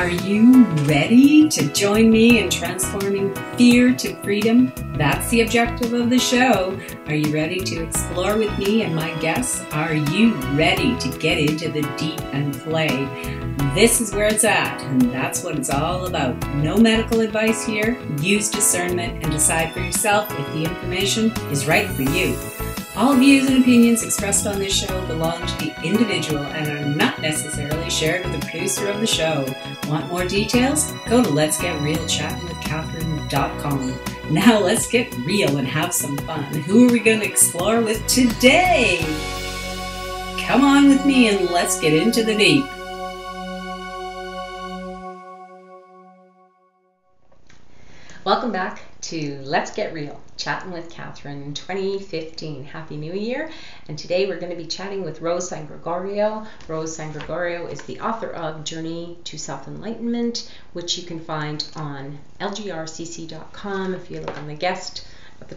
Are you ready to join me in transforming fear to freedom? That's the objective of the show. Are you ready to explore with me and my guests? Are you ready to get into the deep and play? This is where it's at, and that's what it's all about. No medical advice here. Use discernment and decide for yourself if the information is right for you. All views and opinions expressed on this show belong to the individual and are not necessarily shared with the producer of the show. Want more details? Go to letsgetrealchattingwithcatherine.com. Now let's get real and have some fun. Who are we going to explore with today? Come on with me and let's get into the deep. Welcome back to Let's Get Real, Chatting with Catherine 2015. Happy New Year. And today we're going to be chatting with Rose Sangregorio. Rose Sangregorio is the author of Journey to Self-Enlightenment, which you can find on lgrcc.com. If you look on the guest at the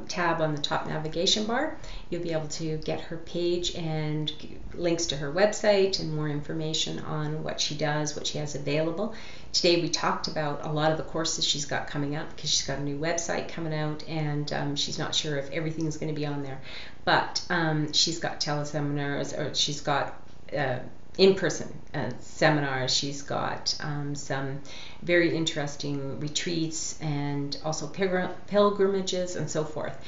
tab on the top navigation bar, you'll be able to get her page and links to her website and more information on what she does, what she has available. Today we talked about a lot of the courses she's got coming up because she's got a new website coming out, and she's not sure if everything's going to be on there. But she's got teleseminars, or she's got in-person seminars. She's got some very interesting retreats and also pilgrimages and so forth.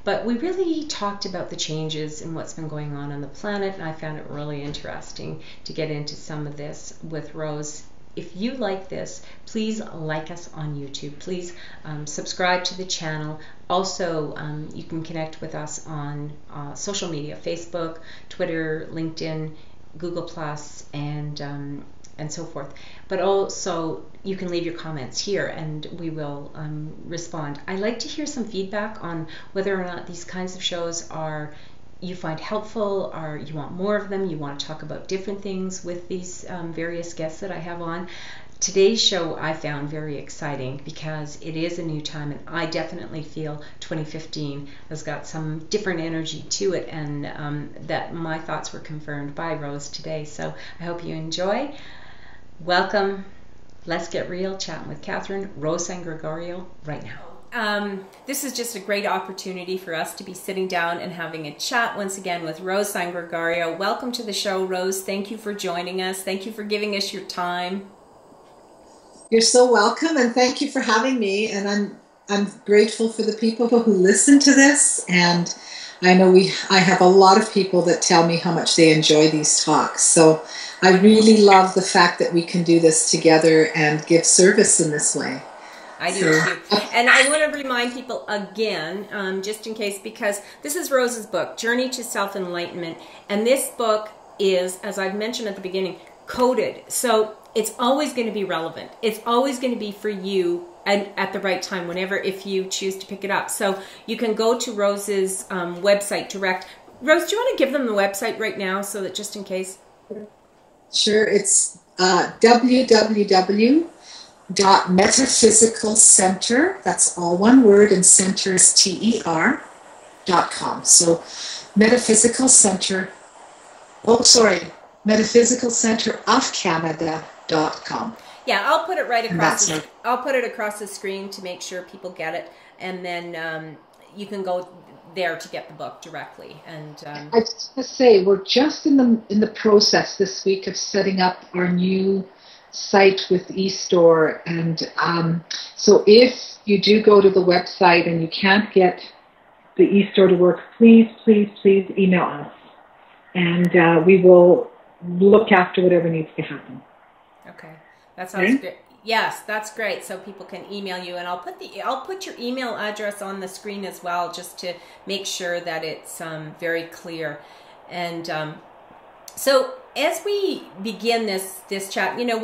But we really talked about the changes and what's been going on the planet, and I found it really interesting to get into some of this with Rose. If you like this, please like us on YouTube. Please subscribe to the channel. Also, you can connect with us on social media, Facebook, Twitter, LinkedIn, Google+, and so forth. But also, you can leave your comments here and we will respond. I'd like to hear some feedback on whether or not these kinds of shows are you find helpful, or you want more of them, you want to talk about different things with these various guests that I have on. Today's show I found very exciting because it is a new time, and I definitely feel 2015 has got some different energy to it, and that my thoughts were confirmed by Rose today. So I hope you enjoy. Welcome. Let's Get Real, Chatting with Catherine. Rose Sangregorio right now. This is just a great opportunity for us to be sitting down and having a chat once again with Rose Sangregorio. Welcome to the show, Rose. Thank you for joining us. Thank you for giving us your time. You're so welcome, and thank you for having me. And I'm grateful for the people who listen to this. And I know I have a lot of people that tell me how much they enjoy these talks. So I really love the fact that we can do this together and give service in this way. I do too. And I want to remind people again, just in case, because this is Rose's book, Journey to Self-Enlightenment. And this book is, as I've mentioned at the beginning, coded. So it's always going to be relevant. It's always going to be for you and at the right time, whenever, if you choose to pick it up. So you can go to Rose's website direct. Rose, do you want to give them the website right now so that just in case? Sure. It's www.metaphysicalcenter, that's all one word, and center is TER.com. So metaphysicalcenterofcanada.com. Yeah, I'll put it right across. I'll put it across the screen to make sure people get it, and then you can go there to get the book directly. And I just want to say we're just in the process this week of setting up our new site with eStore, and so if you do go to the website and you can't get the eStore to work, please email us, and we will look after whatever needs to happen. Okay, that sounds good. Yes, that's great. So people can email you, and I'll put your email address on the screen as well, just to make sure that it's very clear. And so as we begin this chat, you know,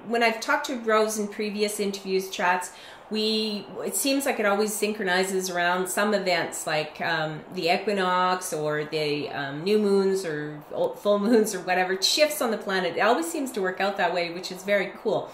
when I've talked to Rose in previous interviews, chats, it seems like it always synchronizes around some events like the equinox or the new moons or full moons or whatever. It shifts on the planet. It always seems to work out that way, which is very cool.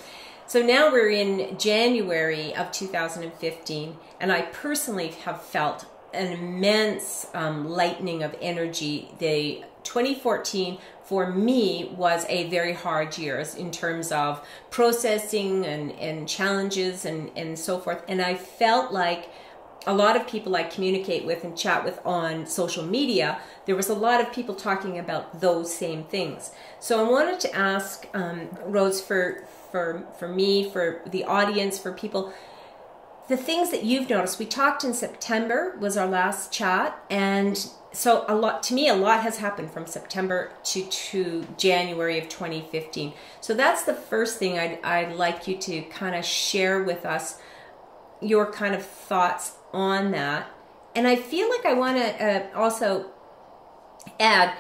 So now we're in January of 2015, and I personally have felt an immense lightening of energy. The 2014 for me was a very hard year in terms of processing and challenges and so forth. And I felt like a lot of people I communicate with and chat with on social media, there was a lot of people talking about those same things. So I wanted to ask Rose, for me, for the audience, for people, the things that you've noticed. We talked in September, was our last chat, and so a lot has happened from September to January of 2015. So that's the first thing I'd like you to kind of share with us, your kind of thoughts on that. And I feel like I want to also add,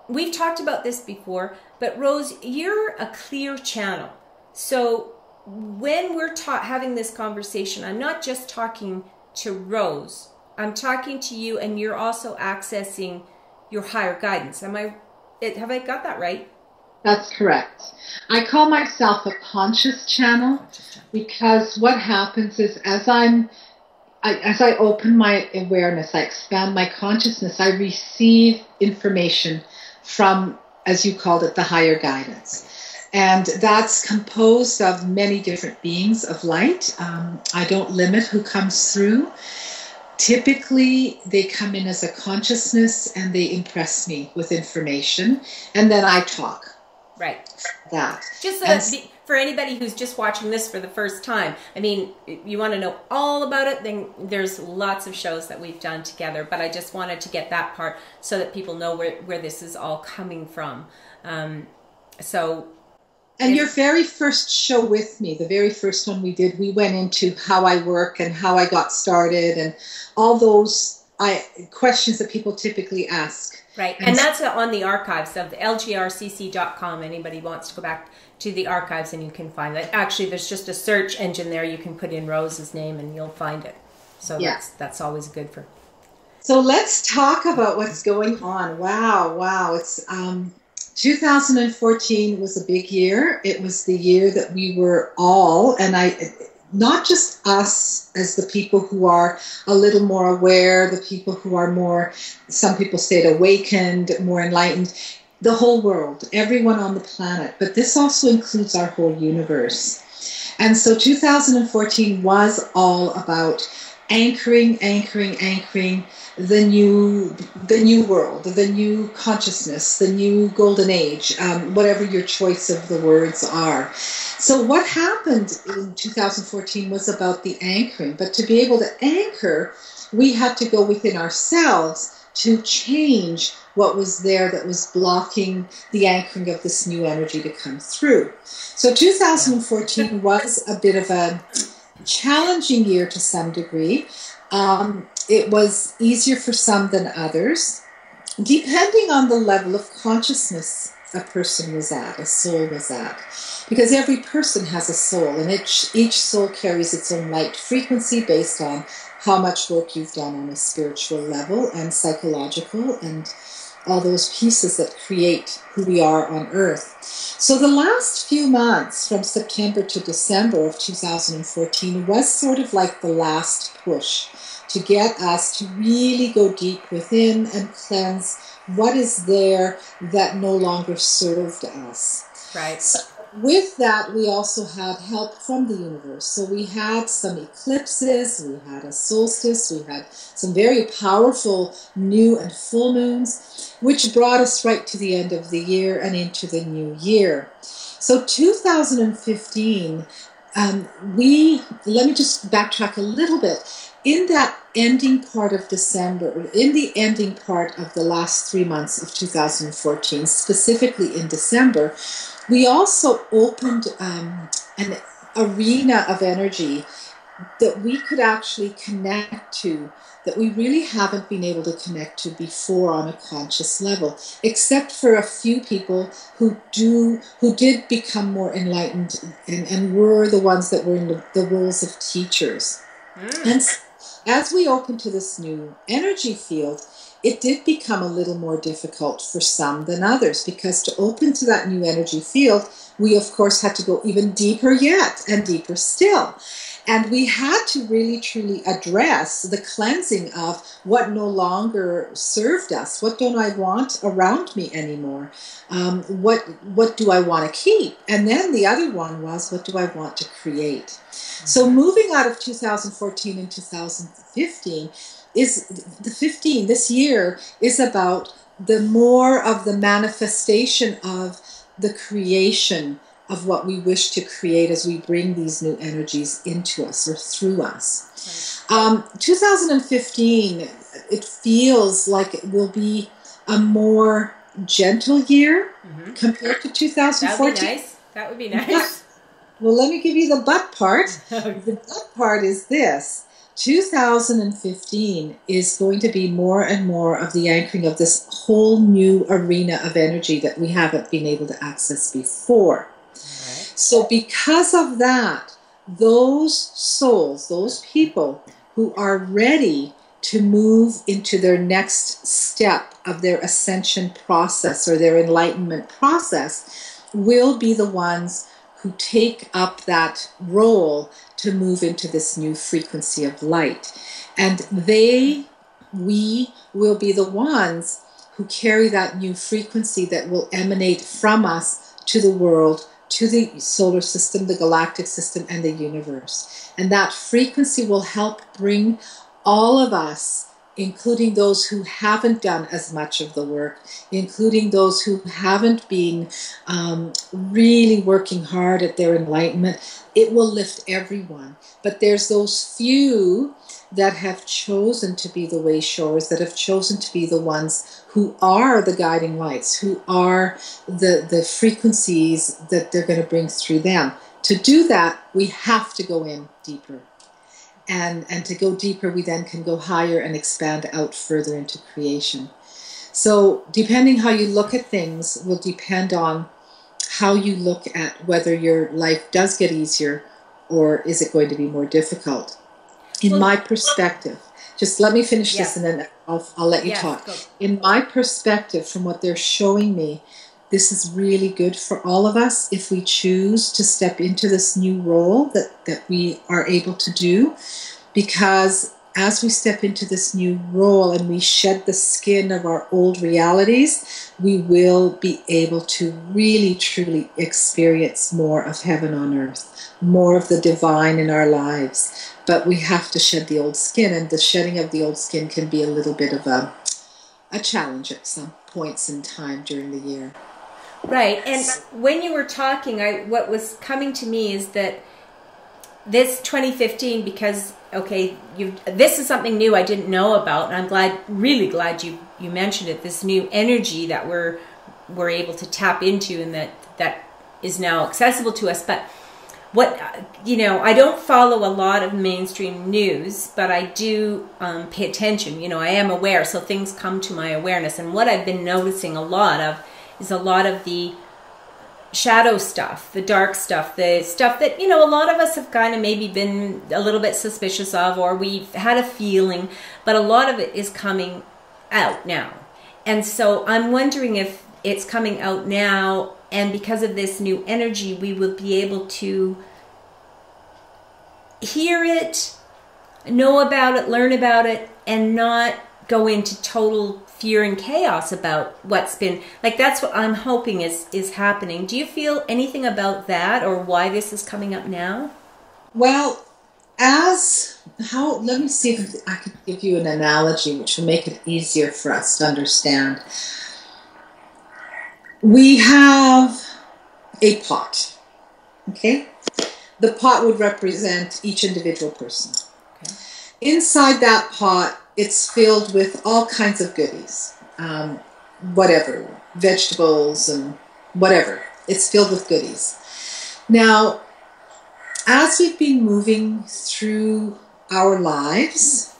we've talked about this before, but Rose, you're a clear channel. So when we're having this conversation, I'm not just talking to Rose, I'm talking to you, and you're also accessing your higher guidance. Have I got that right? That's correct. I call myself a conscious channel because what happens is as I open my awareness, I expand my consciousness, I receive information from, as you called it, the higher guidance. And that's composed of many different beings of light. I don't limit who comes through. Typically, they come in as a consciousness and they impress me with information, and then I talk. Right. That. Just for anybody who's just watching this for the first time, I mean, you want to know all about it, then there's lots of shows that we've done together, but I just wanted to get that part so that people know where this is all coming from. And your very first show with me, the very first one we did, we went into how I work and how I got started and all those questions that people typically ask. Right, and that's on the archives of the lgrcc.com. Anybody wants to go back to the archives and you can find that. Actually, there's just a search engine there. You can put in Rose's name and you'll find it. So yeah. That's always good for. So let's talk about what's going on. Wow. It's 2014 was a big year. It was the year that we were all, not just us as the people who are a little more aware, the people who are more, some people say it, awakened, more enlightened, the whole world, everyone on the planet. But this also includes our whole universe. And so 2014 was all about anchoring the new world, the new consciousness, the new golden age, whatever your choice of the words are. So what happened in 2014 was about the anchoring. But to be able to anchor, we had to go within ourselves to change what was there that was blocking the anchoring of this new energy to come through. So 2014 was a bit of a challenging year to some degree. It was easier for some than others, depending on the level of consciousness a person was at, a soul was at. Because every person has a soul, and each soul carries its own light frequency based on how much work you've done on a spiritual level and psychological and all those pieces that create who we are on Earth. So the last few months, from September to December of 2014, was sort of like the last push to get us to really go deep within and cleanse what is there that no longer served us. Right. So with that, we also had help from the universe. So we had some eclipses, we had a solstice, we had some very powerful new and full moons, which brought us right to the end of the year and into the new year. So 2015, let me just backtrack a little bit. In that ending part of December, in the ending part of the last 3 months of 2014, specifically in December, we also opened an arena of energy that we could actually connect to, that we really haven't been able to connect to before on a conscious level, except for a few people who did become more enlightened and were the ones that were in the roles of teachers. And as we opened to this new energy field, it did become a little more difficult for some than others, because to open to that new energy field, we of course had to go even deeper yet and deeper still. And we had to really, truly address the cleansing of what no longer served us. What don't I want around me anymore? What do I want to keep? And then the other one was, what do I want to create? So moving out of 2014 and 2015 this year is about the more of the manifestation of the creation of what we wish to create as we bring these new energies into us or through us. 2015, it feels like it will be a more gentle year compared to 2014. That would be nice. Well, let me give you the but part. The but part is this. 2015 is going to be more and more of the anchoring of this whole new arena of energy that we haven't been able to access before. So because of that, those souls, those people who are ready to move into their next step of their ascension process or their enlightenment process will be the ones who take up that role to move into this new frequency of light. And we will be the ones who carry that new frequency that will emanate from us to the world, to the solar system, the galactic system, and the universe. And that frequency will help bring all of us, including those who haven't done as much of the work, including those who haven't been really working hard at their enlightenment. It will lift everyone. But there's those few that have chosen to be the way showers, that have chosen to be the ones who are the guiding lights, who are the frequencies that they're going to bring through them. To do that, we have to go in deeper. And to go deeper, we then can go higher and expand out further into creation. So depending how you look at things will depend on how you look at whether your life does get easier or is it going to be more difficult. In my perspective, just let me finish this and then I'll let you talk. Go. In my perspective, from what they're showing me, this is really good for all of us if we choose to step into this new role that we are able to do. Because as we step into this new role and we shed the skin of our old realities, we will be able to really, truly experience more of heaven on earth, more of the divine in our lives. But we have to shed the old skin, and the shedding of the old skin can be a little bit of a challenge at some points in time during the year. Right, and when you were talking, what was coming to me is that this 2015, because, okay, this is something new I didn't know about, and I'm really glad you mentioned it, this new energy that we're able to tap into and that is now accessible to us. But what, I don't follow a lot of mainstream news, but I do pay attention. I am aware, so things come to my awareness. And what I've been noticing a lot of is a lot of the shadow stuff, the dark stuff, the stuff that, a lot of us have kind of maybe been a little bit suspicious of, or we've had a feeling, but a lot of it is coming out now. And so I'm wondering if it's coming out now, and because of this new energy, we will be able to hear it, know about it, learn about it, and not go into total fear and chaos about what's been, that's what I'm hoping is happening. Do you feel anything about that, or why this is coming up now? Well, let me see if I could give you an analogy which will make it easier for us to understand. We have a pot, okay? The pot would represent each individual person. Okay. Inside that pot, it's filled with all kinds of goodies, whatever, vegetables and whatever. It's filled with goodies. Now, as we've been moving through our lives,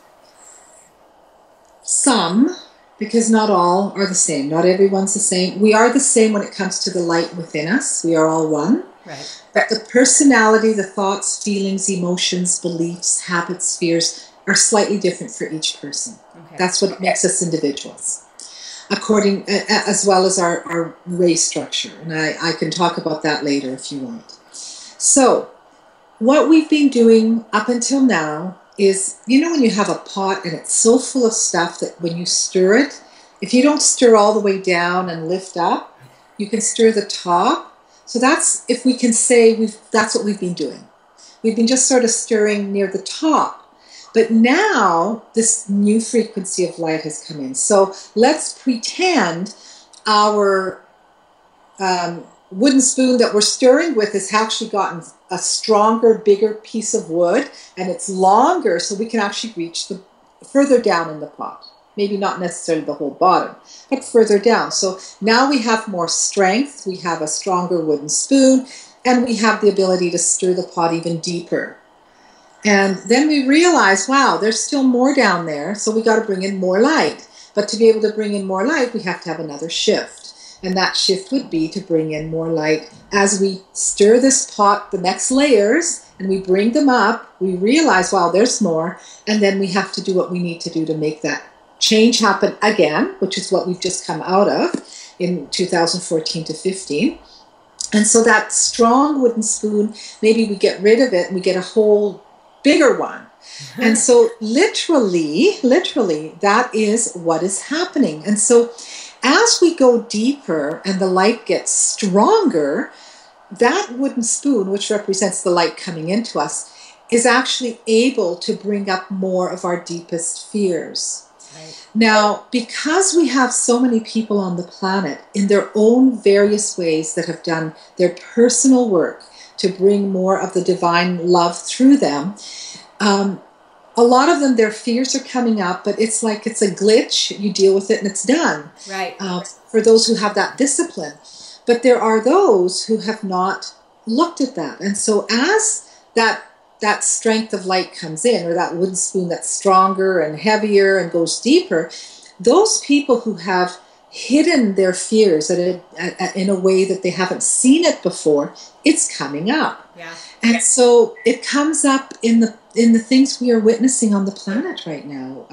some, because not all are the same, not everyone's the same. We are the same when it comes to the light within us. We are all one. Right. But the personality, the thoughts, feelings, emotions, beliefs, habits, fears are slightly different for each person. Okay. That's what makes us individuals, as well as our race structure. And I can talk about that later if you want. So what we've been doing up until now is, you know, when you have a pot and it's so full of stuff that when you stir it, if you don't stir all the way down and lift up, you can stir the top. So that's, if we can say, that's what we've been doing. We've been just sort of stirring near the top. But now this new frequency of light has come in. So let's pretend our wooden spoon that we're stirring with has actually gotten a stronger, bigger piece of wood, and it's longer, so we can actually reach the further down in the pot. Maybe not necessarily the whole bottom, but further down. So now we have more strength, we have a stronger wooden spoon, and we have the ability to stir the pot even deeper. And then we realize, wow, there's still more down there, so we got to bring in more light. But to be able to bring in more light, we have to have another shift. And that shift would be to bring in more light. As we stir this pot, the next layers, and we bring them up, we realize, wow, there's more. And then we have to do what we need to do to make that change happen again, which is what we've just come out of in 2014 to 15. And so that strong wooden spoon, maybe we get rid of it and we get a whole bigger one. And so literally, that is what is happening. And so as we go deeper and the light gets stronger, that wooden spoon, which represents the light coming into us, is actually able to bring up more of our deepest fears. Right. Now, because we have so many people on the planet in their own various ways that have done their personal work to bring more of the divine love through them, a lot of them, their fears are coming up, but it's like it's a glitch. You deal with it and it's done. Right. For those who have that discipline. But there are those who have not looked at that. And so as that strength of light comes in, or that wooden spoon that's stronger and heavier and goes deeper, those people who have hidden their fears in a way that they haven't seen it before, it's coming up. Yeah. And so it comes up in the things we are witnessing on the planet right now.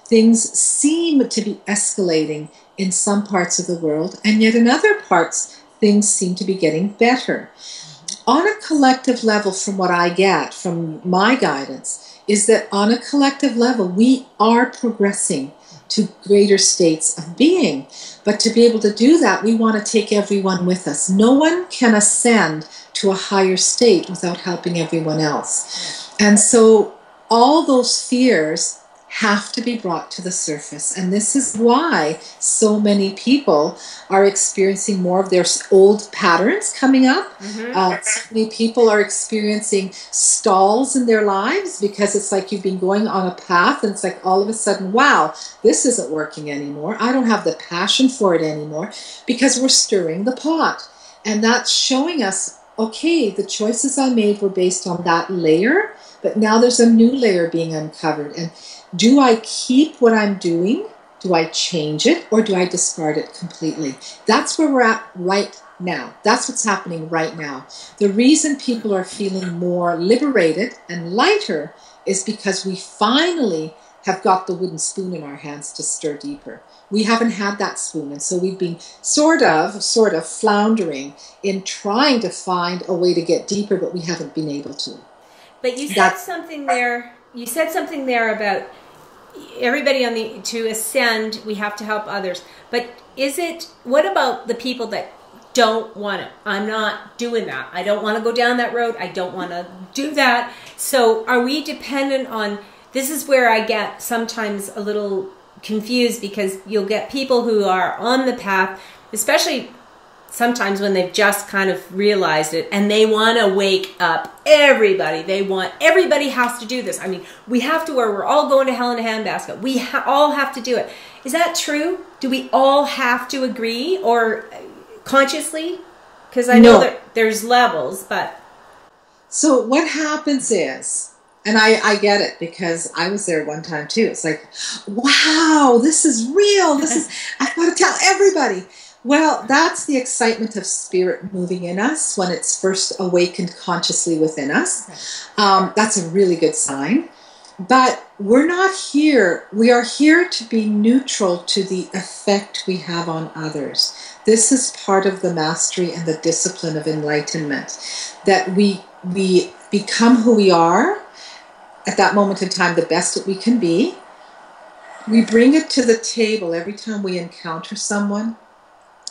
Things seem to be escalating in some parts of the world, and yet in other parts, things seem to be getting better. On a collective level, from what I get from my guidance, is that on a collective level, we are progressing to greater states of being. But to be able to do that, we want to take everyone with us. No one can ascend to a higher state without helping everyone else. And so all those fears have to be brought to the surface. And this is why so many people are experiencing more of their old patterns coming up. So many people are experiencing stalls in their lives because it's like you've been going on a path and it's like all of a sudden, wow, this isn't working anymore. I don't have the passion for it anymore, because we're stirring the pot. And that's showing us, okay, the choices I made were based on that layer, but now there's a new layer being uncovered. And do I keep what I'm doing? Do I change it? Or do I discard it completely? That's where we're at right now. That's what's happening right now. The reason people are feeling more liberated and lighter is because we finally have got the wooden spoon in our hands to stir deeper. We haven't had that spoon, and so we've been sort of floundering in trying to find a way to get deeper, but we haven't been able to. But you said something there. You said something there about everybody to ascend, we have to help others. But what about the people that don't want it? I'm not doing that. I don't want to go down that road. I don't want to do that. So are we dependent on, this is where I get sometimes a little confused, because you'll get people who are on the path, especially sometimes when they've just kind of realized it, and they want to wake up everybody. Everybody has to do this. I mean, we have to, or we're all going to hell in a handbasket. We all have to do it. Is that true? Do we all have to agree, or consciously? Because I know that there's levels, but... So what happens is, and I get it, because I was there one time too. It's like, wow, this is real. I've got to tell everybody. Well, that's the excitement of spirit moving in us when it's first awakened consciously within us. That's a really good sign. But we're not here. We are here to be neutral to the effect we have on others. This is part of the mastery and the discipline of enlightenment, that we become who we are at that moment in time, the best that we can be. We bring it to the table every time we encounter someone,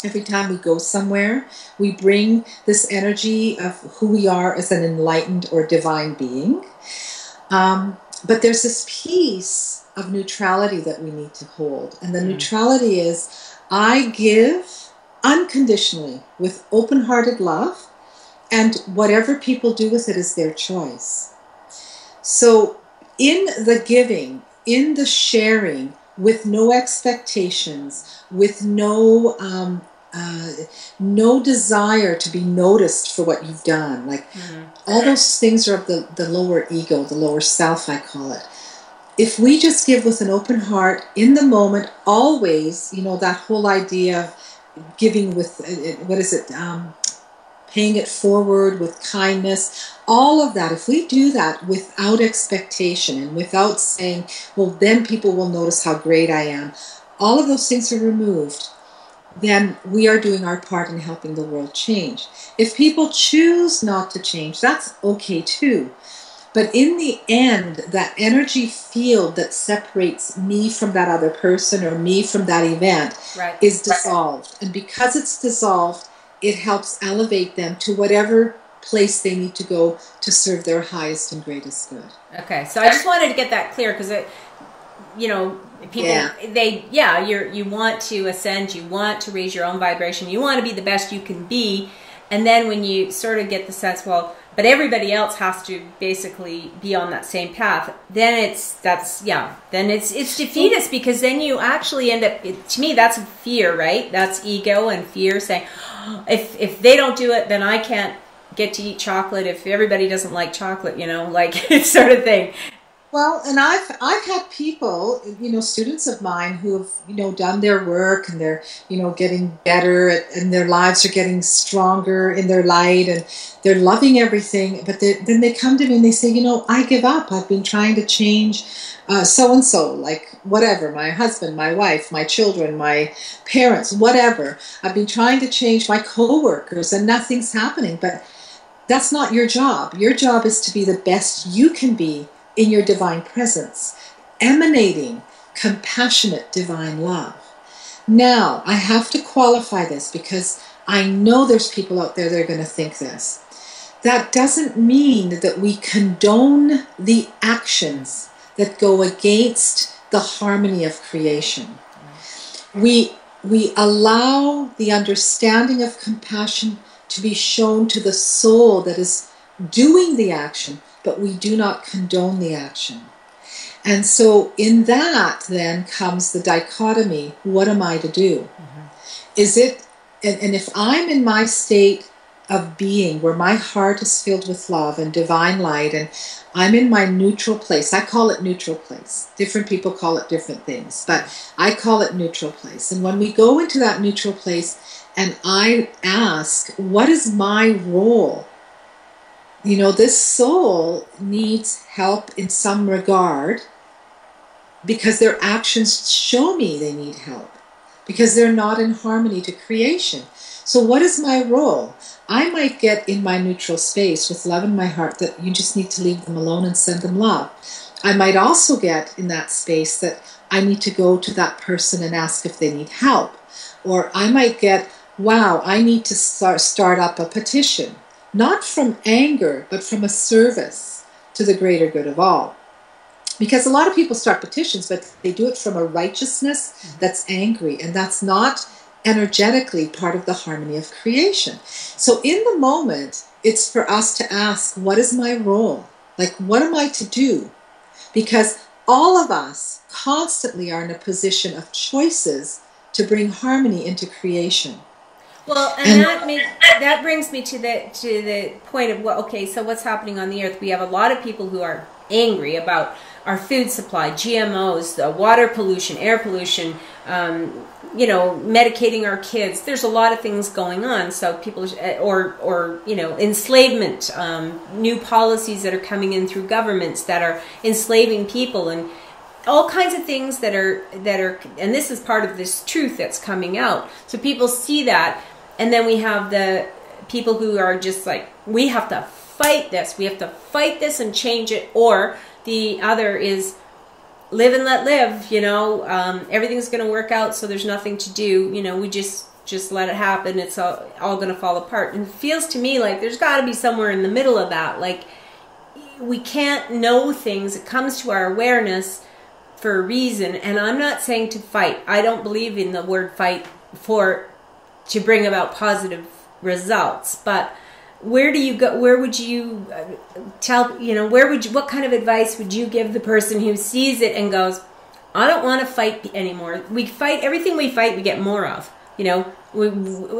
every time we go somewhere. We bring this energy of who we are as an enlightened or divine being. But there's this piece of neutrality that we need to hold. And the neutrality is, I give unconditionally with open-hearted love, and whatever people do with it is their choice. So in the giving, in the sharing, with no expectations, with no desire to be noticed for what you've done. Like all those things are of the lower ego, the lower self, I call it. If we just give with an open heart, in the moment, always, you know, that whole idea of giving with, paying it forward with kindness, all of that, if we do that without expectation and without saying, well, then people will notice how great I am, all of those things are removed, then we are doing our part in helping the world change. If people choose not to change, that's okay too. But in the end, that energy field that separates me from that other person or me from that event is dissolved. And because it's dissolved, it helps elevate them to whatever place they need to go to serve their highest and greatest good. Okay, so I just wanted to get that clear because people, you want to ascend, you want to raise your own vibration, you want to be the best you can be, and then when you sort of get the sense, well, but everybody else has to basically be on that same path, then it's defeatist, because then you actually end up, to me, that's fear, right? That's ego and fear saying, if they don't do it, then I can't get to eat chocolate if everybody doesn't like chocolate, like sort of thing. Well, and I've had people, students of mine who have, done their work, and they're, getting better and their lives are getting stronger in their light, and they're loving everything. But then they come to me and they say, I give up. I've been trying to change so-and-so, like whatever, my husband, my wife, my children, my parents, whatever. I've been trying to change my coworkers and nothing's happening. But that's not your job. Your job is to be the best you can be in your divine presence, emanating compassionate divine love. Now, I have to qualify this because I know there's people out there that are going to think this. That doesn't mean that we condone the actions that go against the harmony of creation. We allow the understanding of compassion to be shown to the soul that is doing the action, but we do not condone the action. And so in that then comes the dichotomy, what am I to do? Is it, and if I'm in my state of being where my heart is filled with love and divine light, and I'm in my neutral place, I call it neutral place. Different people call it different things, but I call it neutral place. And when we go into that neutral place and I ask, what is my role? This soul needs help in some regard because their actions show me they need help, because they're not in harmony to creation. So what is my role? I might get in my neutral space with love in my heart that you just need to leave them alone and send them love. I might also get in that space that I need to go to that person and ask if they need help. Or I might get, wow, I need to start up a petition. Not from anger, but from a service to the greater good of all. Because a lot of people start petitions, but they do it from a righteousness that's angry, and that's not energetically part of the harmony of creation. So in the moment, it's for us to ask, what is my role? Like, what am I to do? Because all of us constantly are in a position of choices to bring harmony into creation. Well, and that brings me to the point of, so what's happening on the earth? We have a lot of people who are angry about our food supply, GMOs, the water pollution, air pollution, medicating our kids. There's a lot of things going on. So people, or enslavement, new policies that are coming in through governments that are enslaving people, and all kinds of things that are, and this is part of this truth that's coming out. So people see that. And then we have the people who are just like, we have to fight this. We have to fight this and change it. Or the other is live and let live, you know. Everything's going to work out, so there's nothing to do. You know, we just let it happen. It's all going to fall apart. And it feels to me like there's got to be somewhere in the middle of that. Like, we can't know things. It comes to our awareness for a reason. And I'm not saying to fight. I don't believe in the word fight to bring about positive results. But where do you go? Where would you what kind of advice would you give the person who sees it and goes, I don't want to fight anymore. We fight, everything we fight, we get more of. You know,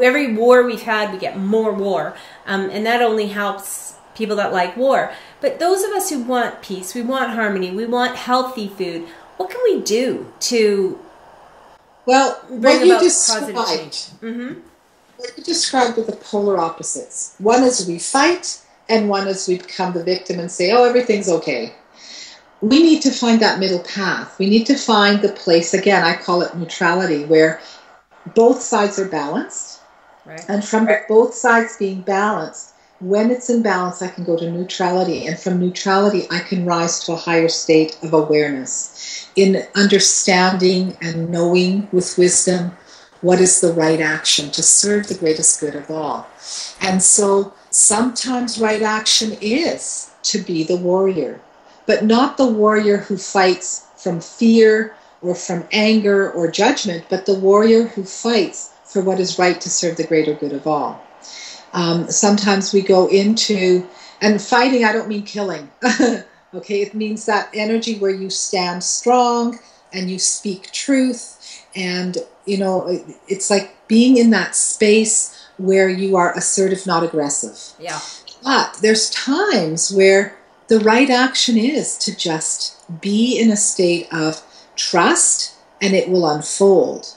every war we've had, we get more war. And that only helps people that like war. But those of us who want peace, we want harmony, we want healthy food, what can we do to bring about positive change? Mm-hmm. What you described are the polar opposites. One is we fight, and one is we become the victim and say, oh, everything's okay. We need to find that middle path. We need to find the place, again, I call it neutrality, where both sides are balanced. Right. And from both sides being balanced, when it's in balance, I can go to neutrality. And from neutrality, I can rise to a higher state of awareness in understanding and knowing with wisdom what is the right action to serve the greatest good of all. And so sometimes right action is to be the warrior, but not the warrior who fights from fear or from anger or judgment, but the warrior who fights for what is right to serve the greater good of all. Sometimes we go into, and fighting, I don't mean killing, okay? It means that energy where you stand strong and you speak truth, and, you know, it's like being in that space where you are assertive, not aggressive. Yeah. But there's times where the right action is to just be in a state of trust, and it will unfold.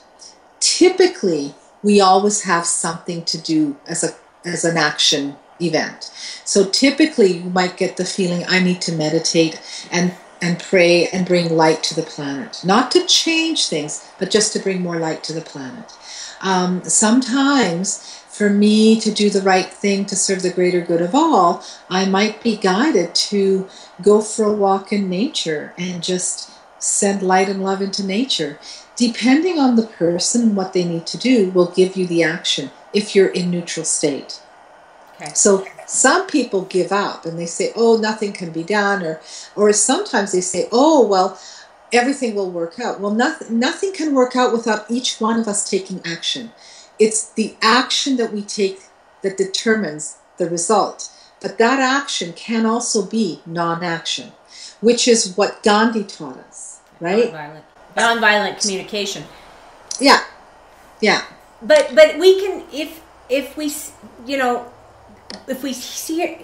Typically, we always have something to do as an action event. So typically, you might get the feeling, I need to meditate and pray and bring light to the planet. Not to change things, but just to bring more light to the planet. Sometimes, for me to do the right thing to serve the greater good of all, I might be guided to go for a walk in nature and just send light and love into nature. Depending on the person and what they need to do will give you the action if you're in neutral state. Okay. So some people give up and they say, oh, nothing can be done, or sometimes they say, oh, well, everything will work out. Well, nothing can work out without each one of us taking action. It's the action that we take that determines the result. But that action can also be non-action, which is what Gandhi taught us, right? Non-violent communication. Yeah, yeah. But we can, if we see it,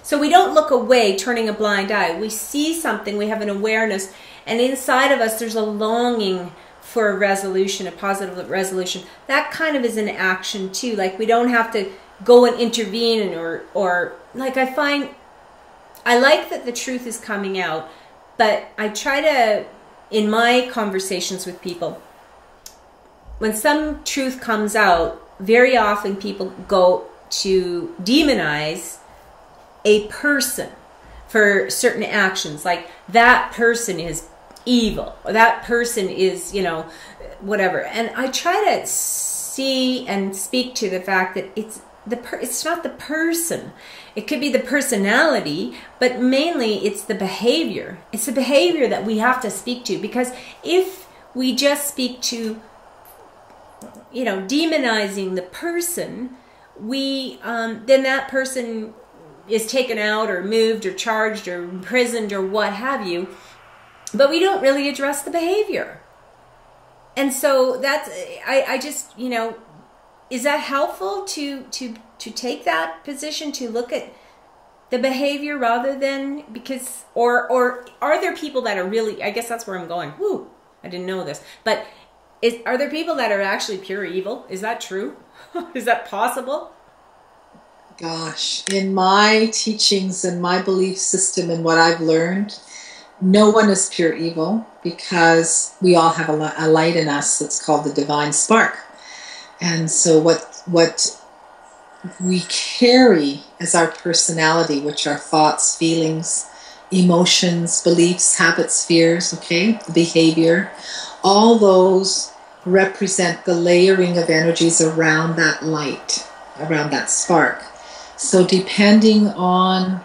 so we don't look away, turning a blind eye. We see something, we have an awareness, and inside of us there's a longing for a resolution, a positive resolution. That kind of is an action too. Like, we don't have to go and intervene, or like, I like that the truth is coming out, but I try to, in my conversations with people, when some truth comes out, very often people go to demonize a person for certain actions, like that person is evil, or that person is, whatever. And I try to see and speak to the fact that it's not the person. It could be the personality, but mainly it's the behavior. It's the behavior that we have to speak to, because if we just speak to, demonizing the person, then that person is taken out or moved or charged or imprisoned or what have you, but we don't really address the behavior. And so that's, I just, is that helpful to take that position, to look at the behavior rather than, because, or are there people that are really, I guess that's where I'm going, whoo, I didn't know this, but are there people that are actually pure evil? Is that true? Is that possible? Gosh, in my teachings and my belief system and what I've learned, no one is pure evil, because we all have a light in us that's called the divine spark. And so what we carry as our personality, which are thoughts, feelings, emotions, beliefs, habits, fears, okay, behavior, all those represent the layering of energies around that light, around that spark. So depending on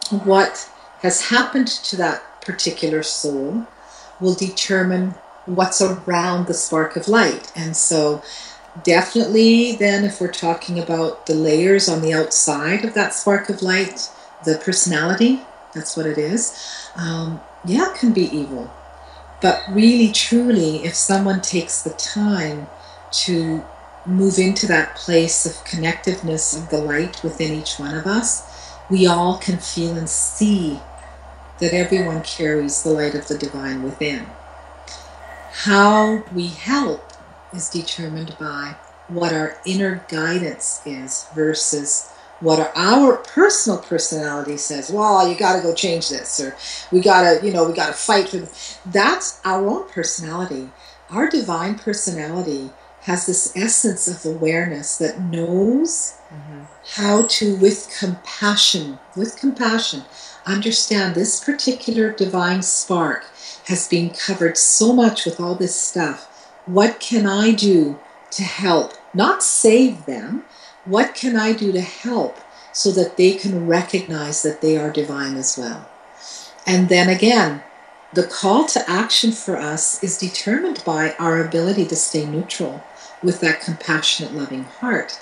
what has happened to that particular soul will determine what's around the spark of light. And so definitely then, if we're talking about the layers on the outside of that spark of light, the personality, that's what it is, it can be evil. But really, truly, if someone takes the time to move into that place of connectiveness of the light within each one of us, we all can feel and see that everyone carries the light of the divine within. How we help is determined by what our inner guidance is versus what our personal personality says. Well, you got to go change this, or we got to fight for this. That's our own personality. Our divine personality has this essence of awareness that knows how to, with compassion, understand this particular divine spark has been covered so much with all this stuff. What can I do to help? Not save them. What can I do to help so that they can recognize that they are divine as well? And then again, the call to action for us is determined by our ability to stay neutral with that compassionate, loving heart.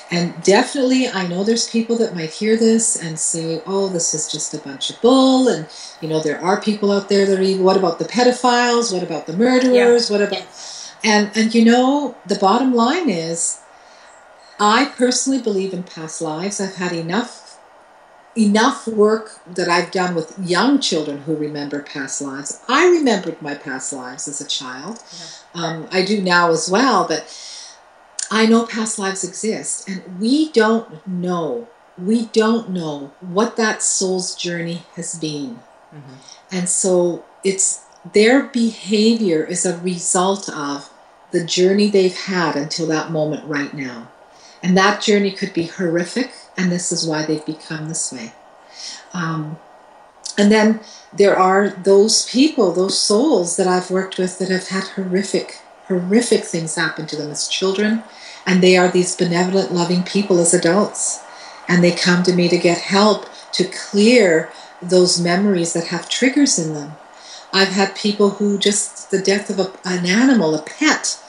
And definitely, I know there's people that might hear this and say, oh, this is just a bunch of bull. And, there are people out there that are evil. What about the pedophiles? What about the murderers? Yeah. What about... And the bottom line is, I personally believe in past lives. I've had enough work that I've done with young children who remember past lives. I remembered my past lives as a child. Yeah. I do now as well, but I know past lives exist, and we don't know what that soul's journey has been. And so their behavior is a result of the journey they've had until that moment right now. And that journey could be horrific, and this is why they've become this way. And then there are those people, those souls that I've worked with that have had horrific things happen to them as children, and they are these benevolent, loving people as adults. And they come to me to get help to clear those memories that have triggers in them. I've had people who just the death of an animal, a pet,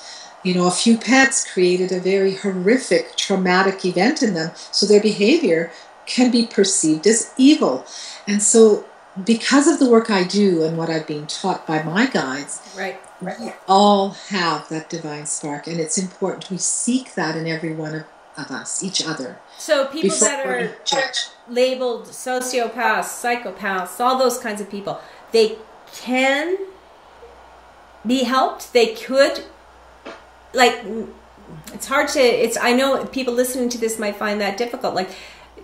a few pets created a very horrific, traumatic event in them, so their behavior can be perceived as evil. And so because of the work I do and what I've been taught by my guides, we all have that divine spark, and it's important we seek that in every one of us, each other. So people that are labeled sociopaths, psychopaths, all those kinds of people, they can be helped. They could, it's hard to, I know people listening to this might find that difficult.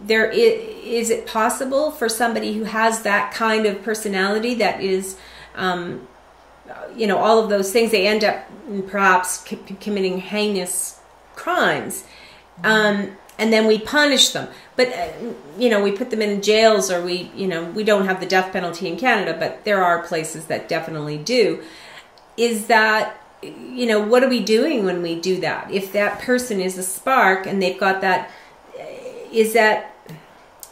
Is it possible for somebody who has that kind of personality that is, all of those things, they end up perhaps committing heinous crimes, and then we punish them. But, we put them in jails, or we don't have the death penalty in Canada, but there are places that definitely do. Is that, what are we doing when we do that? If that person is a spark and they've got that, is that,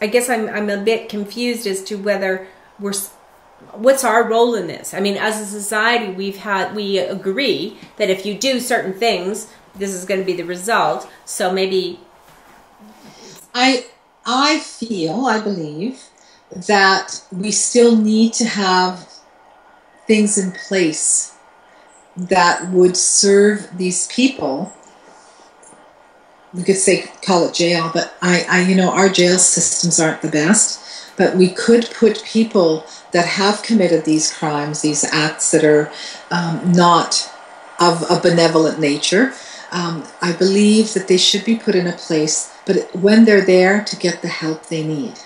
I guess I'm a bit confused as to whether what's our role in this? I mean, as a society, we agree that if you do certain things, this is going to be the result. So maybe I believe that we still need to have things in place that would serve these people. We could call it jail, but our jail systems aren't the best. But we could put people that have committed these crimes, these acts that are not of a benevolent nature. I believe that they should be put in a place, but when they're there, to get the help they need,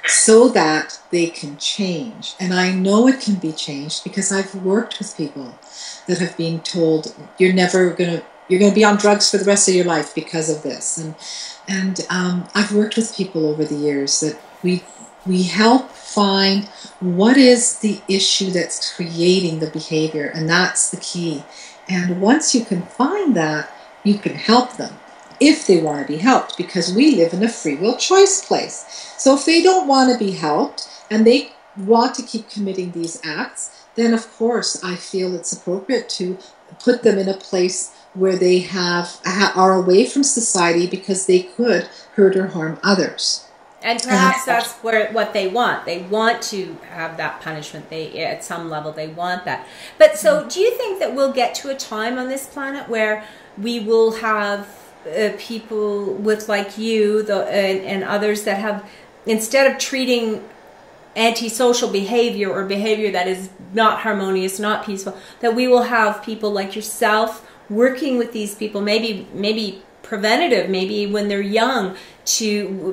so that they can change. And I know it can be changed because I've worked with people that have been told, you're going to be on drugs for the rest of your life because of this. And I've worked with people over the years that we help find what is the issue that's creating the behavior, and that's the key. And once you can find that, you can help them if they want to be helped, because we live in a free will choice place. So if they don't want to be helped and they want to keep committing these acts, then of course I feel it's appropriate to put them in a place where they are away from society, because they could hurt or harm others. And perhaps that's what they want. They want to have that punishment. At some level, they want that. But so, do you think that we'll get to a time on this planet where we will have people with, like you and others, that have, instead of treating antisocial behavior or behavior that is not harmonious, not peaceful, that we will have people like yourself working with these people, maybe preventative, maybe when they're young,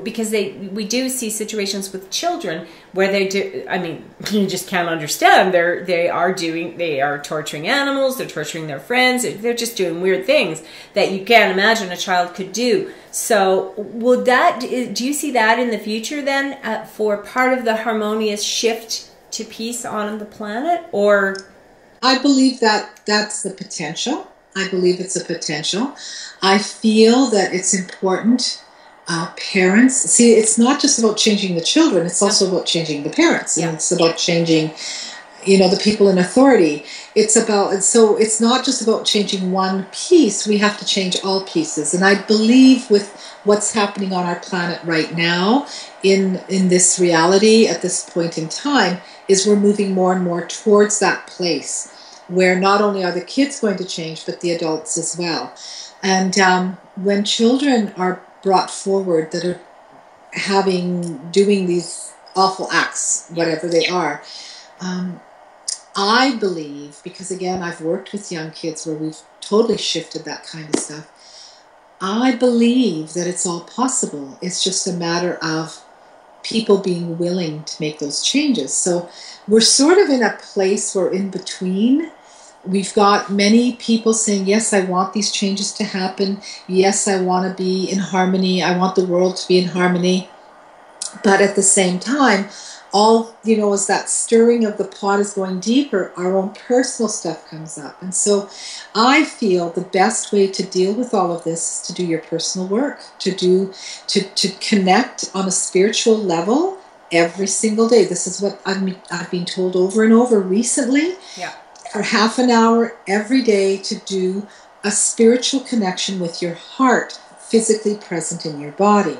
because we do see situations with children where they do, I mean, you just can't understand, they are torturing animals, they're torturing their friends, they're just doing weird things that you can't imagine a child could do. So do you see that in the future then, for part of the harmonious shift to peace on the planet? Or I believe that's the potential. I believe it's a potential. I feel that it's important. Parents, see, it's not just about changing the children, it's also about changing the parents. And it's about changing, the people in authority. So it's not just about changing one piece, we have to change all pieces. And I believe with what's happening on our planet right now, in this reality, at this point in time, is we're moving more and more towards that place where not only are the kids going to change, but the adults as well. And when children are brought forward that are doing these awful acts, whatever they are, I believe, because again, I've worked with young kids where we've totally shifted that kind of stuff, I believe that it's all possible. It's just a matter of people being willing to make those changes. So we're sort of in a place where in between. We've got many people saying, yes, I want these changes to happen. Yes, I want to be in harmony. I want the world to be in harmony. But at the same time, as that stirring of the pot is going deeper, our own personal stuff comes up. And so I feel the best way to deal with all of this is to do your personal work, to connect on a spiritual level every single day. This is what I've been told over and over recently. Yeah. For half an hour every day, to do a spiritual connection with your heart physically present in your body.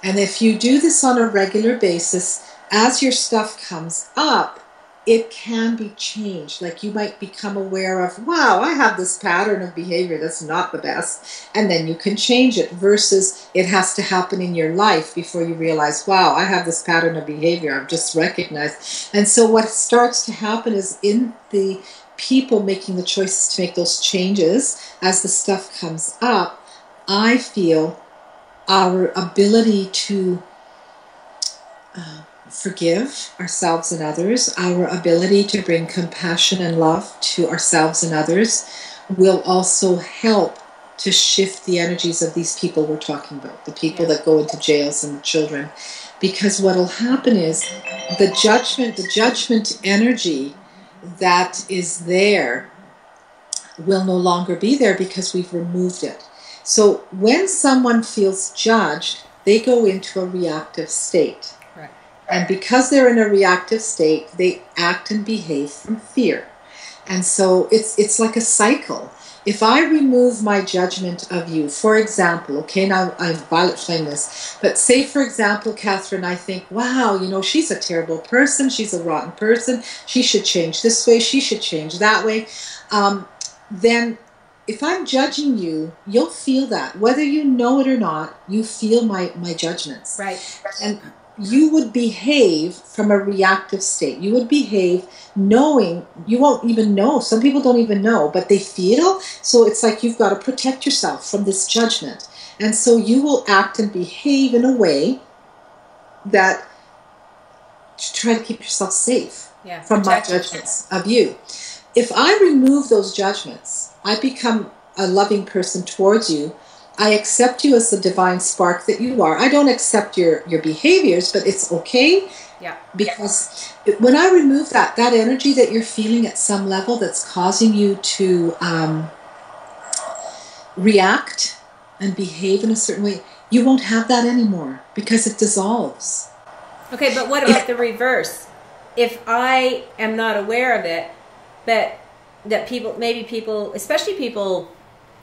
And if you do this on a regular basis, as your stuff comes up, it can be changed. Like you might become aware of, wow, I have this pattern of behavior that's not the best. And then you can change it, versus it has to happen in your life before you realize, wow, I have this pattern of behavior I've just recognized. And so what starts to happen is, in the people making the choices to make those changes, as the stuff comes up, I feel our ability to forgive ourselves and others, our ability to bring compassion and love to ourselves and others, will also help to shift the energies of these people we're talking about, the people that go into jails and the children. Because what will happen is the judgment energy that is there will no longer be there, because we've removed it. So when someone feels judged, they go into a reactive state. Right. And because they're in a reactive state, they act and behave from fear. And so it's like a cycle. If I remove my judgment of you, for example, okay, now I'm violet flame this, but say, for example, Catherine, I think, wow, she's a terrible person, she's a rotten person, she should change this way, she should change that way. Then if I'm judging you, you'll feel that. Whether you know it or not, you feel my judgments. Right. And you would behave from a reactive state. You would behave knowing, you won't even know. Some people don't even know, but they feel. So it's like you've got to protect yourself from this judgment. And so you will act and behave in a way that to try to keep yourself safe from my judgments of you. If I remove those judgments, I become a loving person towards you, I accept you as the divine spark that you are. I don't accept your behaviors, but it's okay. Yeah. Because when I remove that energy that you're feeling at some level that's causing you to react and behave in a certain way, you won't have that anymore because it dissolves. Okay, but what about the reverse? If I am not aware of it, but that people, especially people,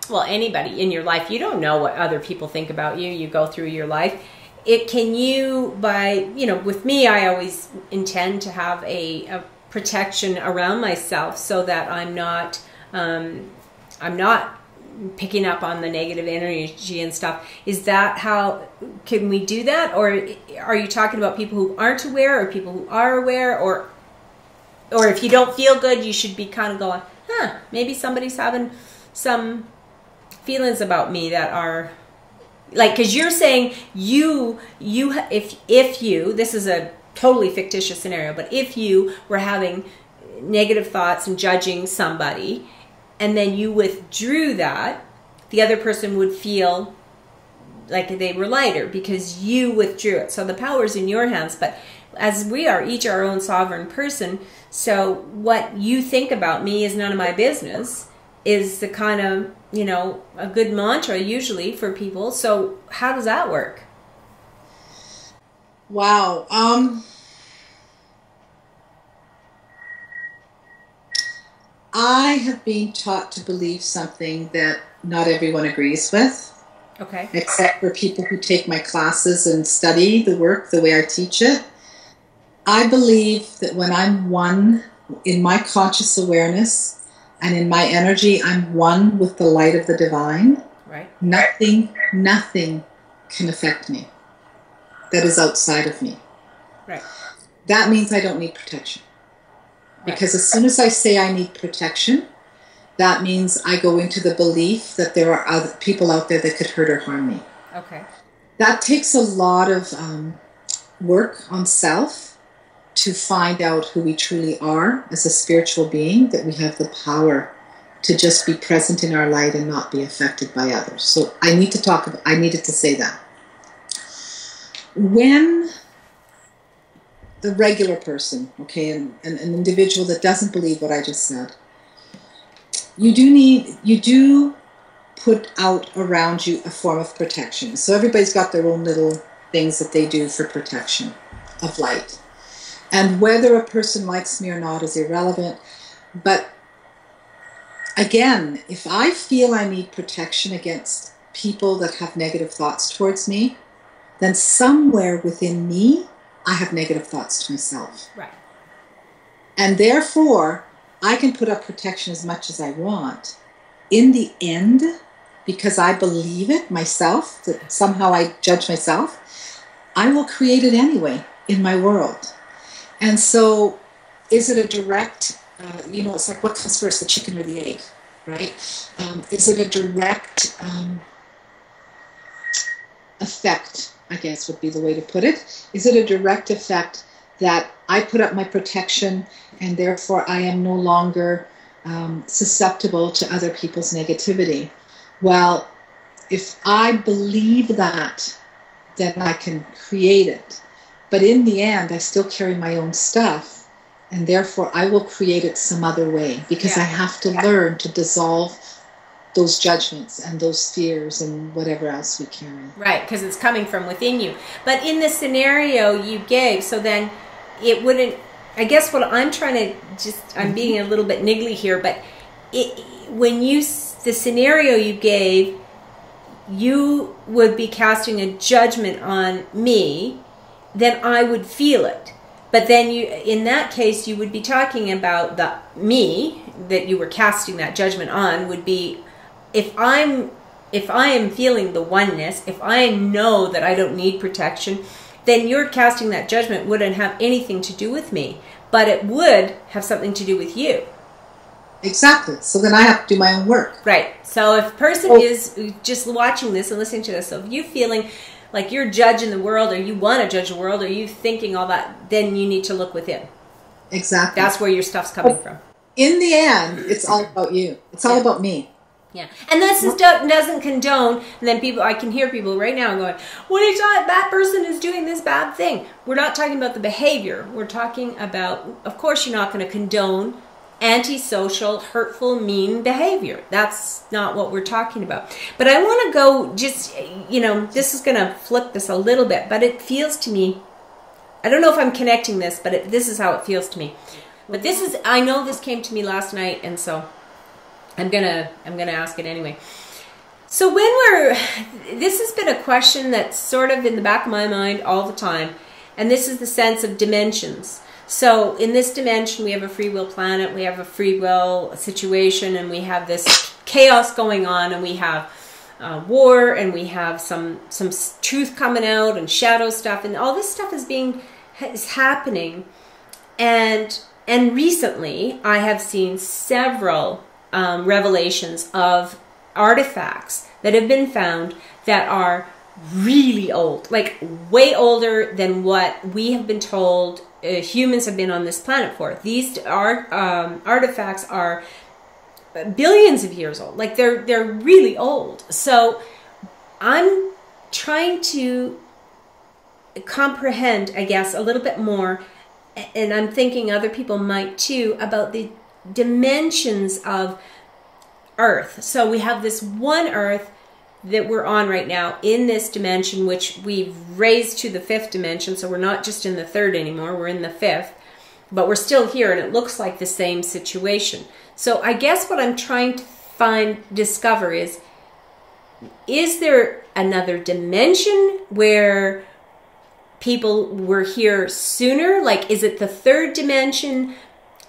well, anybody in your life, you don't know what other people think about you. You go through your life. With me, I always intend to have a protection around myself so that I'm not picking up on the negative energy and stuff. Is that how, can we do that? Or are you talking about people who aren't aware or people who are aware? Or if you don't feel good, you should be kind of going, maybe somebody's having some feelings about me that are, like, because you're saying if you, this is a totally fictitious scenario, but if you were having negative thoughts and judging somebody, and then you withdrew that, the other person would feel like they were lighter because you withdrew it. So the power's in your hands, but as we are each our own sovereign person, so what you think about me is none of my business is the kind of, a good mantra usually for people. So how does that work? Wow. I have been taught to believe something that not everyone agrees with. Okay. Except for people who take my classes and study the work the way I teach it. I believe that when I'm one in my conscious awareness and in my energy, I'm one with the light of the divine. Right. Nothing can affect me that is outside of me. Right. That means I don't need protection. Because as soon as I say I need protection, that means I go into the belief that there are other people out there that could hurt or harm me. Okay. That takes a lot of work on self to find out who we truly are as a spiritual being, that we have the power to just be present in our light and not be affected by others. So I needed to say that. When the regular person, okay, and an individual that doesn't believe what I just said, you do put out around you a form of protection. So everybody's got their own little things that they do for protection of light. And whether a person likes me or not is irrelevant. But again, if I feel I need protection against people that have negative thoughts towards me, then somewhere within me, I have negative thoughts to myself. Right. And therefore, I can put up protection as much as I want. In the end, because I believe it myself, that somehow I judge myself, I will create it anyway in my world. And so, is it a direct, it's like what comes first, the chicken or the egg, right? Is it a direct effect, I guess would be the way to put it? Is it a direct effect that I put up my protection and therefore I am no longer susceptible to other people's negativity? Well, if I believe that, then I can create it. But in the end, I still carry my own stuff, and therefore I will create it some other way, because I have to learn to dissolve those judgments and those fears and whatever else we carry. Right, because it's coming from within you. But in the scenario you gave, so then it wouldn't, I guess what I'm trying to I'm being a little bit niggly here, but the scenario you gave, you would be casting a judgment on me, then I would feel it. But then in that case, you would be talking about the me that you were casting that judgment on would be, if I am feeling the oneness, if I know that I don't need protection, then your casting that judgment wouldn't have anything to do with me, but it would have something to do with you. Exactly. So then I have to do my own work. Right. So if a person is just watching this and listening to this, so if you're feeling like you're judging the world, or you want to judge the world, or you thinking all that, then you need to look within. Exactly. That's where your stuff's coming from. In the end, it's all about you. It's all about me. Yeah, and this doesn't condone, and then I can hear people right now going, what are you talking, that person is doing this bad thing. We're not talking about the behavior. We're talking about, of course you're not going to condone antisocial, hurtful, mean behavior. That's not what we're talking about. But I want to go just, this is going to flip this a little bit, but it feels to me, I don't know if I'm connecting this, but this is how it feels to me. But I know this came to me last night, and so I'm gonna ask it anyway. So this has been a question that's sort of in the back of my mind all the time, and this is the sense of dimensions. So in this dimension, we have a free will planet, we have a free will situation, and we have this chaos going on, and we have war, and we have some truth coming out, and shadow stuff, and all this stuff is happening. And recently, I have seen several revelations of artifacts that have been found that are really old, like way older than what we have been told humans have been on this planet for. These artifacts are billions of years old, like they're really old. So I'm trying to comprehend, I guess, a little bit more, and I'm thinking other people might too, about the dimensions of Earth. So we have this one Earth that we're on right now in this dimension, which we've raised to the 5th dimension. So we're not just in the 3rd anymore, we're in the 5th, but we're still here, and it looks like the same situation. So I guess what I'm trying to discover is there another dimension where people were here sooner? Like, is it the 3rd dimension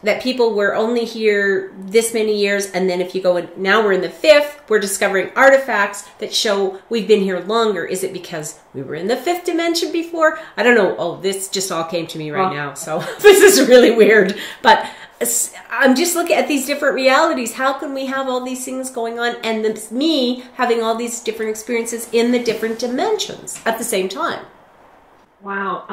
that people were only here this many years, and then if you go in, now we're in the 5th, we're discovering artifacts that show we've been here longer? Is it because we were in the 5th dimension before? I don't know. Oh, this just all came to me right now, so this is really weird. But I'm just looking at these different realities. How can we have all these things going on, and me having all these different experiences in the different dimensions at the same time? Wow.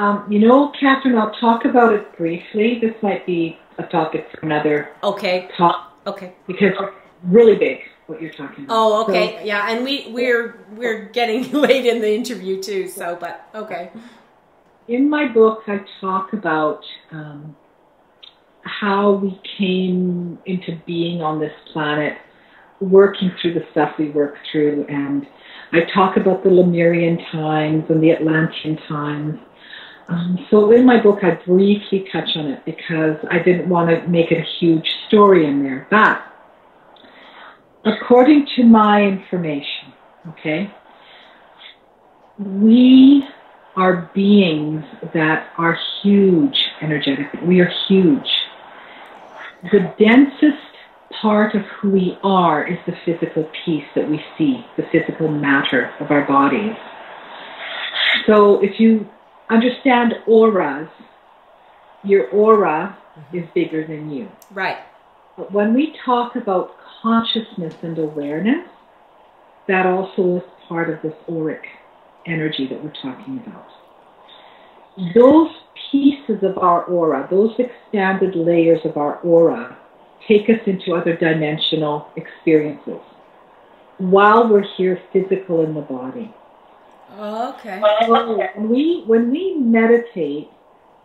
Catherine, I'll talk about it briefly. This might be a topic for another talk. Okay. Because it's really big, what you're talking about. Oh, okay. So, yeah, and we're getting late in the interview too, so, but, okay. In my book, I talk about how we came into being on this planet, working through the stuff we worked through, and I talk about the Lemurian times and the Atlantean times. So in my book, I briefly touch on it because I didn't want to make it a huge story in there. But according to my information, we are beings that are huge energetically. We are huge. The densest part of who we are is the physical piece that we see, the physical matter of our bodies. So if you understand auras, your aura is bigger than you. Right. But when we talk about consciousness and awareness, that also is part of this auric energy that we're talking about. Those pieces of our aura, those expanded layers of our aura, take us into other dimensional experiences while we're here physical in the body. Oh, okay. So when we meditate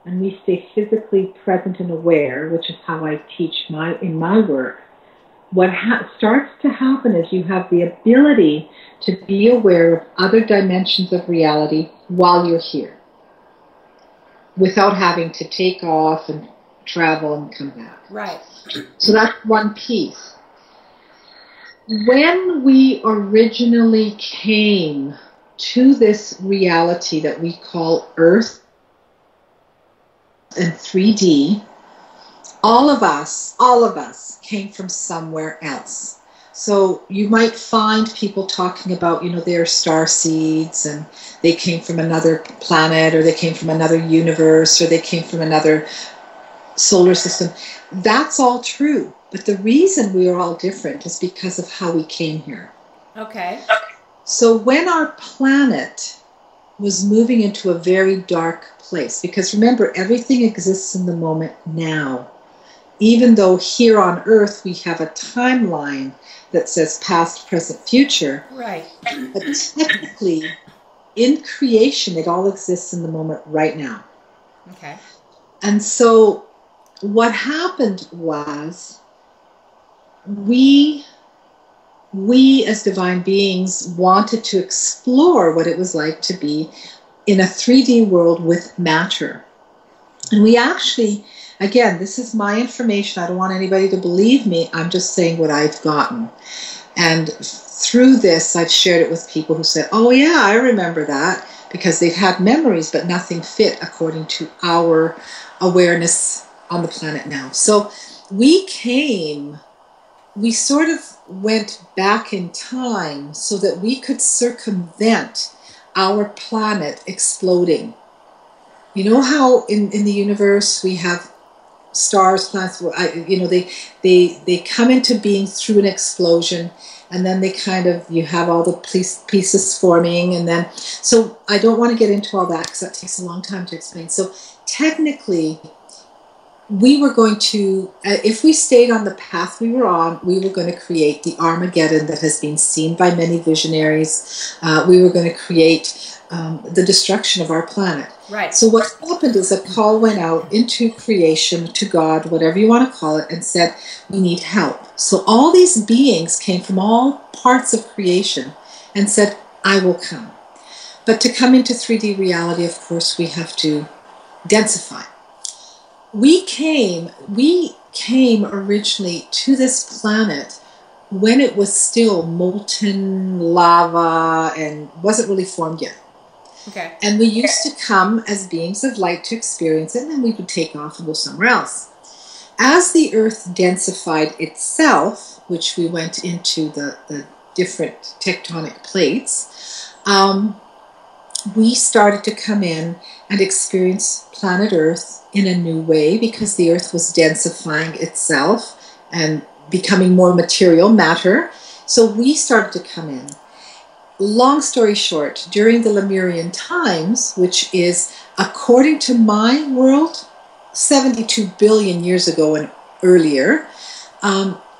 and we stay physically present and aware, which is how I teach in my work, what starts to happen is you have the ability to be aware of other dimensions of reality while you're here, without having to take off and travel and come back. Right. So that's one piece. When we originally came to this reality that we call Earth and 3D, all of us came from somewhere else. So you might find people talking about, they're star seeds and they came from another planet, or they came from another universe, or they came from another solar system. That's all true. But the reason we are all different is because of how we came here. Okay. So when our planet was moving into a very dark place, because remember, everything exists in the moment now. Even though here on Earth we have a timeline that says past, present, future. Right. But technically, in creation, it all exists in the moment right now. Okay. And so what happened was we as divine beings wanted to explore what it was like to be in a 3D world with matter. And we actually, again, this is my information. I don't want anybody to believe me. I'm just saying what I've gotten. And through this, I've shared it with people who said, oh yeah, I remember that, because they've had memories, but nothing fit according to our awareness on the planet now. So we sort of went back in time so that we could circumvent our planet exploding. You know how in the universe we have stars, planets, they come into being through an explosion, and then they you have all the pieces forming, and then, so I don't want to get into all that because that takes a long time to explain. So technically, we were going to, if we stayed on the path we were on, we were going to create the Armageddon that has been seen by many visionaries. We were going to create the destruction of our planet. Right. So what happened is a call went out into creation, to God, whatever you want to call it, and said, we need help. So all these beings came from all parts of creation and said, I will come. But to come into 3D reality, of course, we have to densify. We came originally to this planet when it was still molten lava and wasn't really formed yet. Okay. And we used to come as beings of light to experience it, and then we would take off and go somewhere else. As the earth densified itself, which we went into the different tectonic plates, we started to come in and experience planet Earth in a new way, because the earth was densifying itself and becoming more material matter. So we started to come in. Long story short, during the Lemurian times, which is, according to my world, 72 billion years ago and earlier,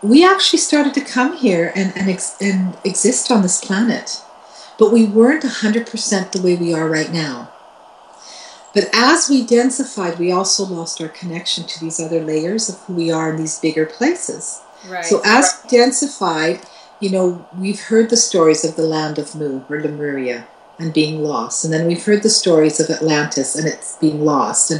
we actually started to come here and exist on this planet. But we weren't 100% the way we are right now. But as we densified, we also lost our connection to these other layers of who we are in these bigger places. Right. So as we densified, we've heard the stories of the land of Mu, or Lemuria, and being lost. And then we've heard the stories of Atlantis and it's being lost.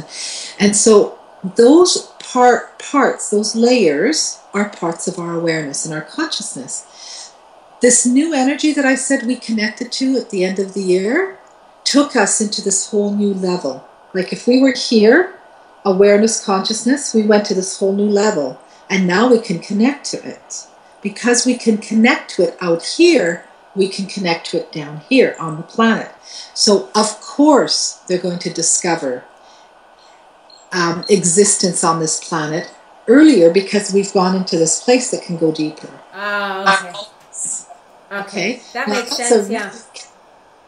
And so those parts, those layers, are parts of our awareness and our consciousness. This new energy that I said we connected to at the end of the year took us into this whole new level. Like if we were here, awareness, consciousness, we went to this whole new level. And now we can connect to it. Because we can connect to it out here, we can connect to it down here on the planet. So, of course, they're going to discover existence on this planet earlier, because we've gone into this place that can go deeper. Oh, okay. That makes sense, yeah.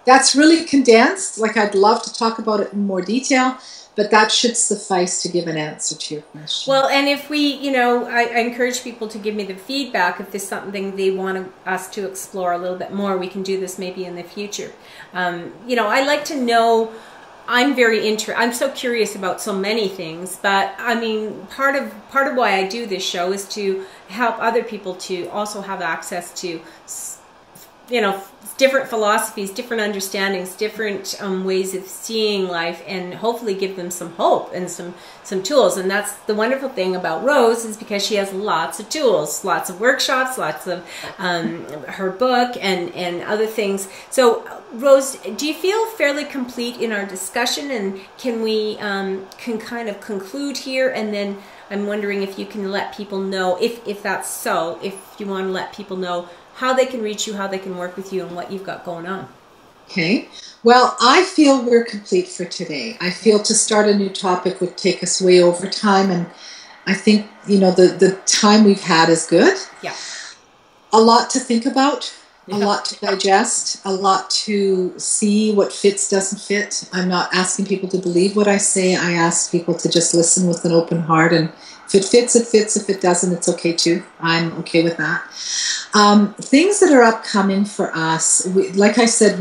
That's really condensed. Like, I'd love to talk about it in more detail, but that should suffice to give an answer to your question. Well, and if we, I encourage people to give me the feedback. If there's something they want us to explore a little bit more, we can do this maybe in the future. I like to know, I'm so curious about so many things, but I mean, part of why I do this show is to help other people to also have access to, different philosophies, different understandings, different ways of seeing life, and hopefully give them some hope and some tools. And that's the wonderful thing about Rose, is because she has lots of tools, lots of workshops, lots of her book and other things. So Rose, do you feel fairly complete in our discussion, and can we can kind of conclude here? And then I'm wondering if you can let people know, if that's so, if you want to let people know how they can reach you, how they can work with you, and what you've got going on. Okay. Well, I feel we're complete for today. I feel to start a new topic would take us way over time, and I think, the time we've had is good. Yeah. A lot to think about, a lot to digest, a lot to see what fits, doesn't fit. I'm not asking people to believe what I say. I ask people to just listen with an open heart and If it fits, it fits. If it doesn't, it's okay too. I'm okay with that. Things that are upcoming for us, like I said,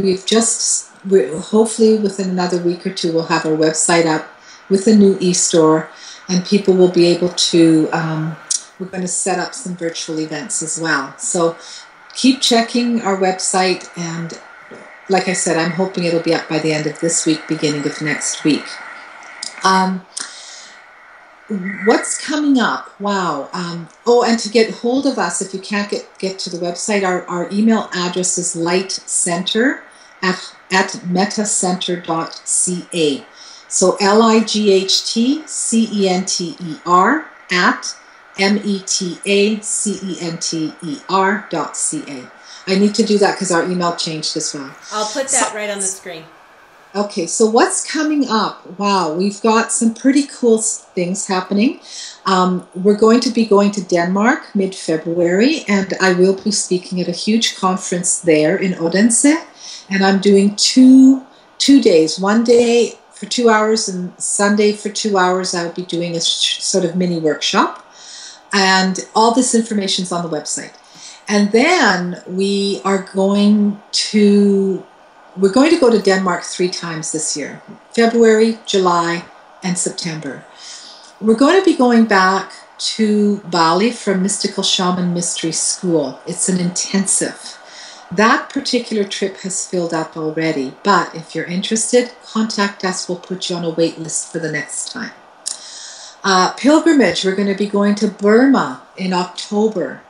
hopefully within another week or two, we'll have our website up with a new e-store, and people will be able to, we're going to set up some virtual events as well. So keep checking our website, and like I said, I'm hoping it'll be up by the end of this week, beginning of next week. What's coming up? Wow. And to get hold of us, if you can't get to the website, our email address is lightcenter at metacenter.ca. So LIGHTCENTER at METACENTER.ca. I need to do that because our email changed as well. I'll put that right on the screen. Okay, so what's coming up? Wow, we've got some pretty cool things happening. We're going to be going to Denmark mid-February, and I will be speaking at a huge conference there in Odense. And I'm doing two days. One day for 2 hours, and Sunday for 2 hours I will be doing a sort of mini workshop. And all this information is on the website. And then we're going to go to Denmark 3 times this year: February, July, and September. We're going to be going back to Bali for Mystical Shaman Mystery School. It's an intensive. That particular trip has filled up already, but if you're interested, contact us. We'll put you on a wait list for the next time. Pilgrimage, we're going to be going to Burma in October.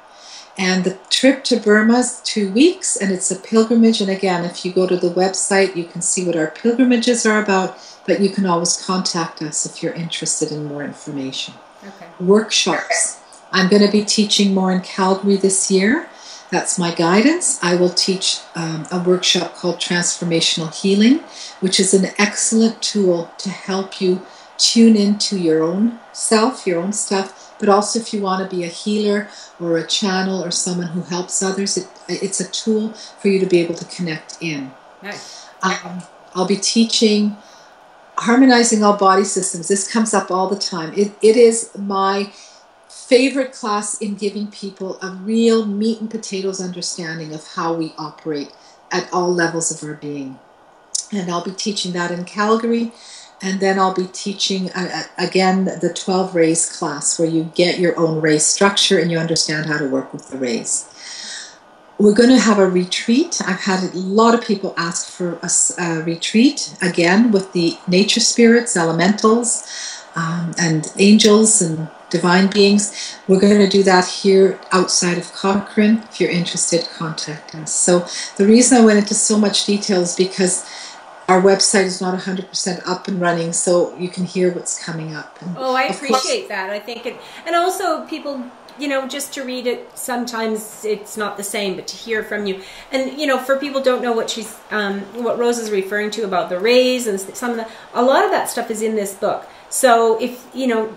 And the trip to Burma is 2 weeks, and it's a pilgrimage. And again, if you go to the website, you can see what our pilgrimages are about, but you can always contact us if you're interested in more information. Okay. Workshops. I'm going to be teaching more in Calgary this year. That's my guidance. I will teach a workshop called Transformational Healing, which is an excellent tool to help you tune into your own self, your own stuff, but also if you want to be a healer or a channel or someone who helps others, it's a tool for you to be able to connect in. Nice. I'll be teaching Harmonizing All Body Systems. This comes up all the time. It is my favorite class in giving people a real meat and potatoes understanding of how we operate at all levels of our being. And I'll be teaching that in Calgary. And then I'll be teaching, again, the 12 rays class, where you get your own ray structure and you understand how to work with the rays. We're going to have a retreat. I've had a lot of people ask for a retreat, again, with the nature spirits, elementals, and angels and divine beings. We're going to do that here outside of Cochrane. If you're interested, contact us. So the reason I went into so much detail is because our website is not 100% up and running, so you can hear what's coming up. And I appreciate that. I think it, and also people, just to read it, sometimes it's not the same, but to hear from you. And, for people who don't know what what Rose is referring to about the rays and a lot of that stuff is in this book. So if, you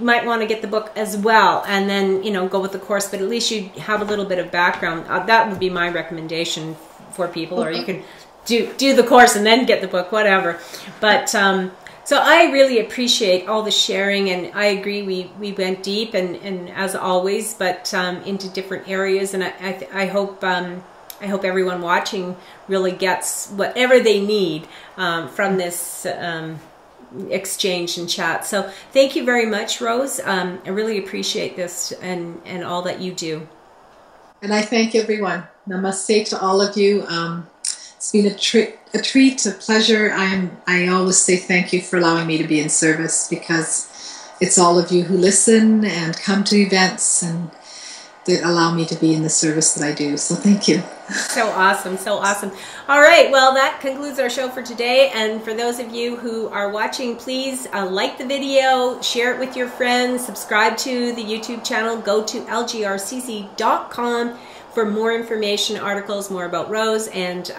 might want to get the book as well and then, go with the course, but at least you have a little bit of background. That would be my recommendation for people, or you can do the course and then get the book, whatever. But so I really appreciate all the sharing, and I agree we went deep and as always, but into different areas, and I hope everyone watching really gets whatever they need from this exchange and chat. So thank you very much, Rose. I really appreciate this and all that you do. And I thank everyone. Namaste to all of you. It's been a treat, a pleasure. I always say thank you for allowing me to be in service, because it's all of you who listen and come to events and that allow me to be in the service that I do. So thank you. So awesome, so awesome. All right, well, that concludes our show for today. And for those of you who are watching, please like the video, share it with your friends, subscribe to the YouTube channel, go to lgrcc.com for more information, articles, more about Rose and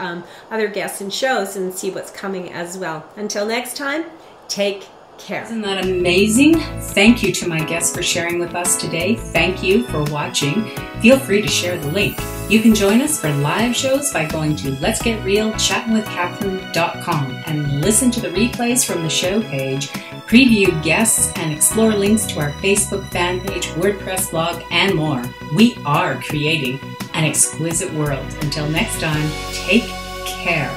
other guests and shows, and see what's coming as well. Until next time, take care. Isn't that amazing? Thank you to my guests for sharing with us today. Thank you for watching. Feel free to share the link. You can join us for live shows by going to letsgetrealchattingwithcatherine.com and listen to the replays from the show page preview guests, and explore links to our Facebook fan page, WordPress blog, and more. We are creating an exquisite world. Until next time, take care.